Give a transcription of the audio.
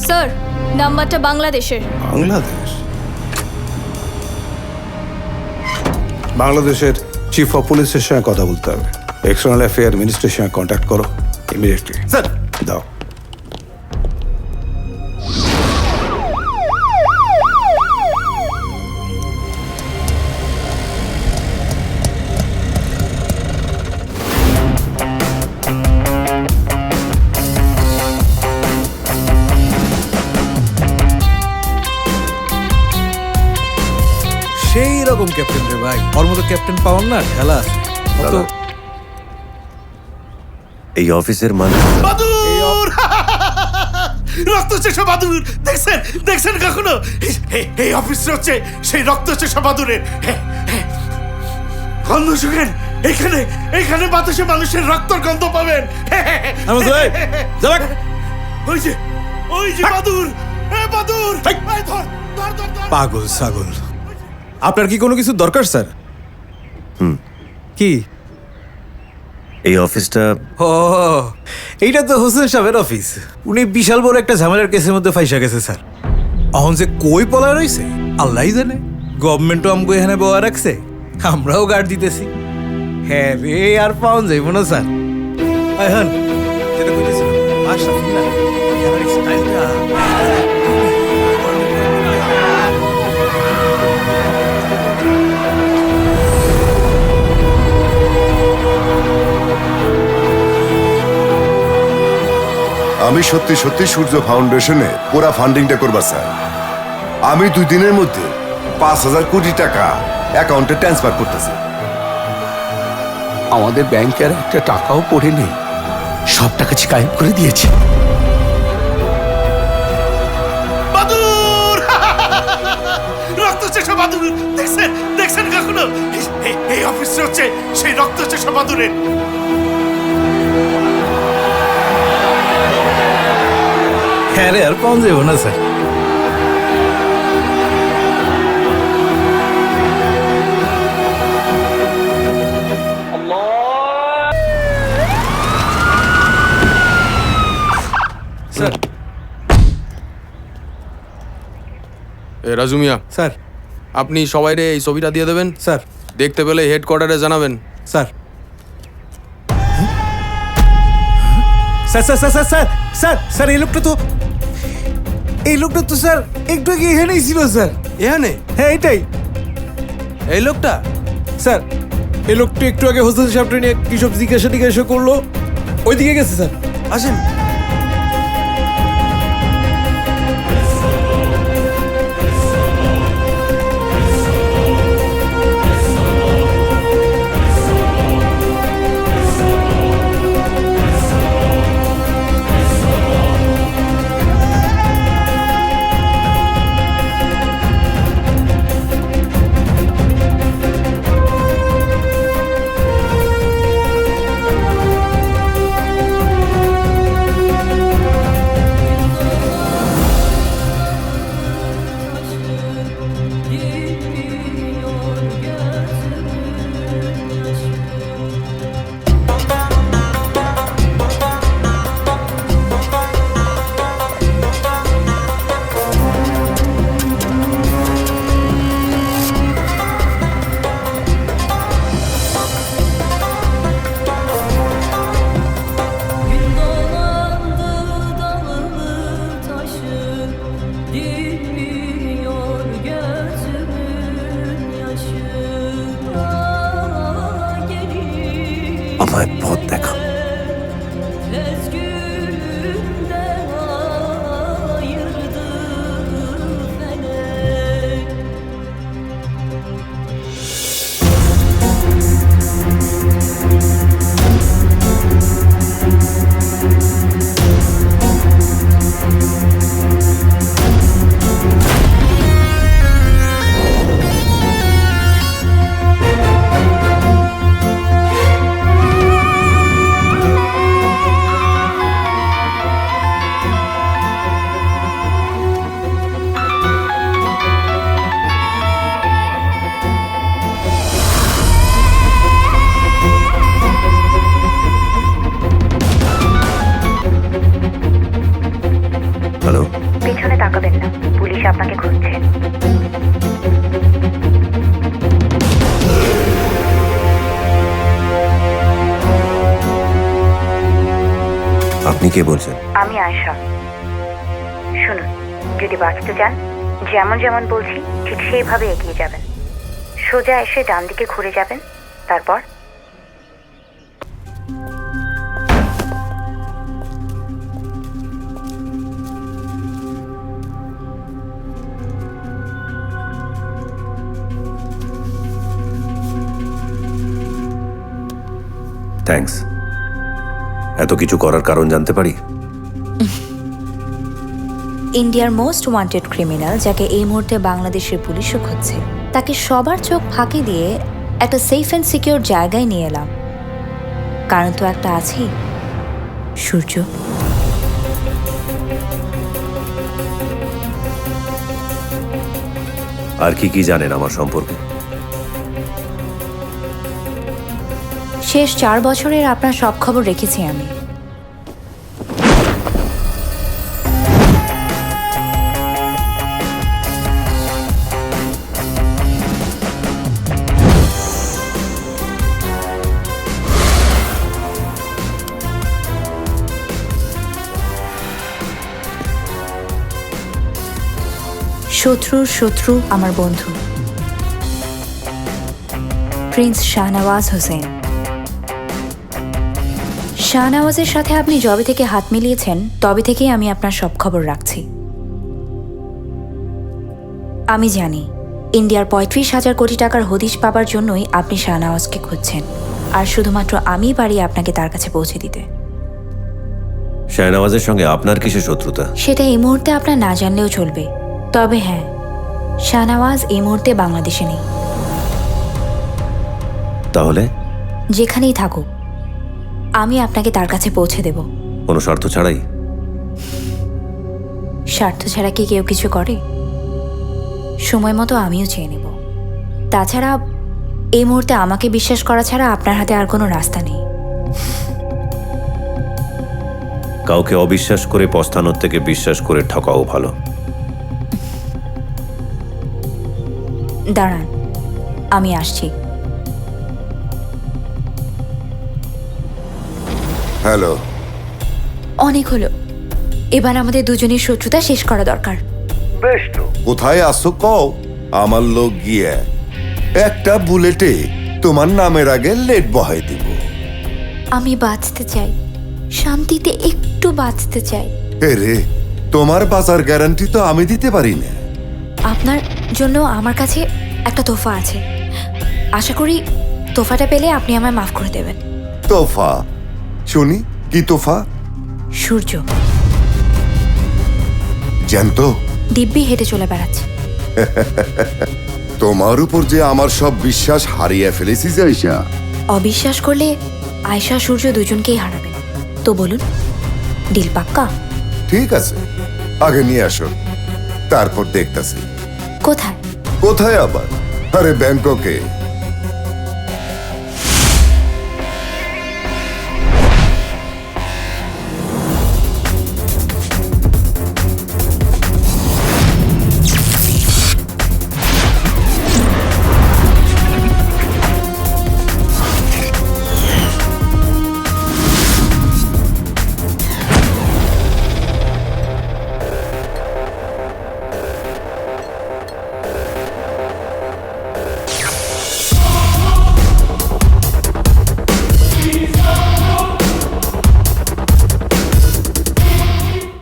Sir, নাম্বারটা বাংলাদেশের। বাংলাদেশ? বাংলাদেশের চিফ অফ পুলিশের সঙ্গে কথা বলতে হবে। এক্সটার্নাল অ্যাফেয়ার মিনিস্ট্রির সঙ্গে কন্ট্যাক্ট করো ইমিডিয়েটলি। স্যার। দাও। সেই রকম ক্যাপ্টেন রে ভাই, ওর মতো ক্যাপ্টেন পাওয়ার না ঠেলা আছে। তো এই অফিসের মানুষ বাদুর রক্তচেষা বাদুর দেখছেন দেখছেন কখনো? এই অফিস হচ্ছে সেই রক্তচেষা বাদুরের গন্ধ শুকেন। এখানে এখানে বাতাসে মানুষের রক্তর গন্ধ পাবেন। ওই যে ওই যে বাদুর, বাদুর ধর ধর ধর ধর। পাগল ছাগল, আপনার কি কোনো কিছু দরকার স্যার? কি? এই অফিসটা ও, এইটা তো হোসেন সাহেবের অফিস। উনি বিশাল বড় একটা ঝামেলার কেসের মধ্যে ফাইসা গেছে স্যার। এখন যে কই পলা রইছে আল্লাহই জানে। গভর্নমেন্টও আমগো এখানে বয়া রাখছে, আমরাও গার্ড দিতেছি। হ্যাঁ রে, আর পাউন যাইব না স্যার। এখন যেটা কইতেছিলাম, মাশরাফি না ক্যামেরার স্টাইলটা আমি সত্যি সত্যি সূর্য ফাউন্ডেশনে পুরা ফান্ডিংটা করবা স্যার। আমি 2 দিনের মধ্যে 5,000 কোটি টাকা অ্যাকাউন্টে ট্রান্সফার করতেছি। আমাদের ব্যাংকের একটা টাকাও পড়ে নেই, সব টাকা গায়েব করে দিয়েছে। বাদুর রক্তচেষা বাদুর দেখছেন দেখছেন কখনো? এই অফিস হচ্ছে সেই রক্তচেষা বাদুরের। হ্যাঁ রে, আর পাউন যাইব না স্যার। স্যার। রাজু মিয়া স্যার। আপনি সবাইরে এই ছবিটা দিয়ে দেবেন স্যার। দেখতে পেলে হেডকোয়ার্টারে জানাবেন sir. Sir sir sir sir sir sir sir এই লোকটা তো স্যার একটু আগে এখানেই ছিল স্যার। এখানে? হ্যাঁ এটাই এই লোকটা? স্যার এই লোকটা একটু আগে হোসেন সাহেবটা নিয়ে কি সব জিজ্ঞাসা করলো, ওইদিকে গেছে স্যার। আসেন। কে বলছেন? আমি আয়েশা। শুনুন, যদি বাঁচতে চান যেমন যেমন বলছি ঠিক সেইভাবে এগিয়ে যাবেন। সোজা এসে ডান দিকে ঘুরে যাবেন, তারপর থ্যাঙ্কস। এত কিছু করার কারণ জানতে পারি? ইন্ডিয়ার মোস্ট ওয়ান্টেড ক্রিমিনাল, যাকে এই মুহূর্তে বাংলাদেশের পুলিশও খুঁজছে, তাকে সবার চোখ ফাঁকি দিয়ে একটা সেফ অ্যান্ড সিকিউর জায়গায় নিয়ে এলাম। কারণ তো একটা আছেই, সূর্য। আর কি কি জানেন আমার সম্পর্কে? শেষ 4 বছরের আপনার সব খবর রেখেছি আমি। শত্রুর শত্রু আমার বন্ধু, প্রিন্স শাহনওয়াজ হোসেন। শাহনওয়াজের সাথে আপনি যবে থেকে হাত মিলিয়েছেন তবে থেকেই আমি আপনার সব খবর রাখছি। আমি জানি ইন্ডিয়ার 35,000 কোটি টাকার হদিশ পাবার জন্যই আপনি শাহনওয়াজকে খুঁজছেন, আর শুধুমাত্র আমিই পারি আপনাকে তার কাছে পৌঁছে দিতে। শাহনওয়াজের সঙ্গে আপনার কিসের শত্রুতা? সেটা এই মুহূর্তে আপনার না জানলেও চলবে। তবে হ্যাঁ, শাহনওয়াজ এই মুহূর্তে বাংলাদেশে নেই। তাহলে যেখানেই থাকুক আমি আপনাকে তার কাছে পৌঁছে দেব। কোনো শর্ত ছাড়াই? স্বার্থ ছাড়া কি কেউ কিছু করে? সময় মতো আমিও চেয়ে নেব। তাছাড়া এই মুহূর্তে আমাকে বিশ্বাস করা ছাড়া আপনার হাতে আর কোনো রাস্তা নেই। কাউকে অবিশ্বাস করে পস্তানোর থেকে বিশ্বাস করে ঠকাও ভালো। দাঁড়ান, আমি আসছি। হ্যালো। অনেক হলো, এবার আমাদের দুজনের শত্রুতা শেষ করা দরকার। বেশ তো, কোথায় আসো কও, আমার লোক গিয়ে একটা বুলেটে তোমার নামের আগে লেট বহাই দিব। আমি বাঁচতে চাই, শান্তিতে একটু বাঁচতে চাই। রে, তোমার বাঁচার গ্যারান্টি তো আমি দিতে পারি না। আপনার জন্য আমার কাছে একটা তোফা আছে। আশা করি তোফাটা পেলে আপনি আমায় মাফ করে দেবেন। তোফা? শুনি, কি তোফা? সূর্য জ্যান্ত দিব্যি হেঁটে চলে বেড়াচ্ছে। তোমার উপর যে আমার সব বিশ্বাস হারিয়ে ফেলেছি আয়েশা। অবিশ্বাস করলে আয়েশা সূর্য দুজনকেই হারাবেন। তো বলুন, ডিল পাক্কা? ঠিক আছে, আগে নিয়ে আসো, তারপর দেখতাছি। কোথায়? কোথায় আবার? আরে ব্যাংককে।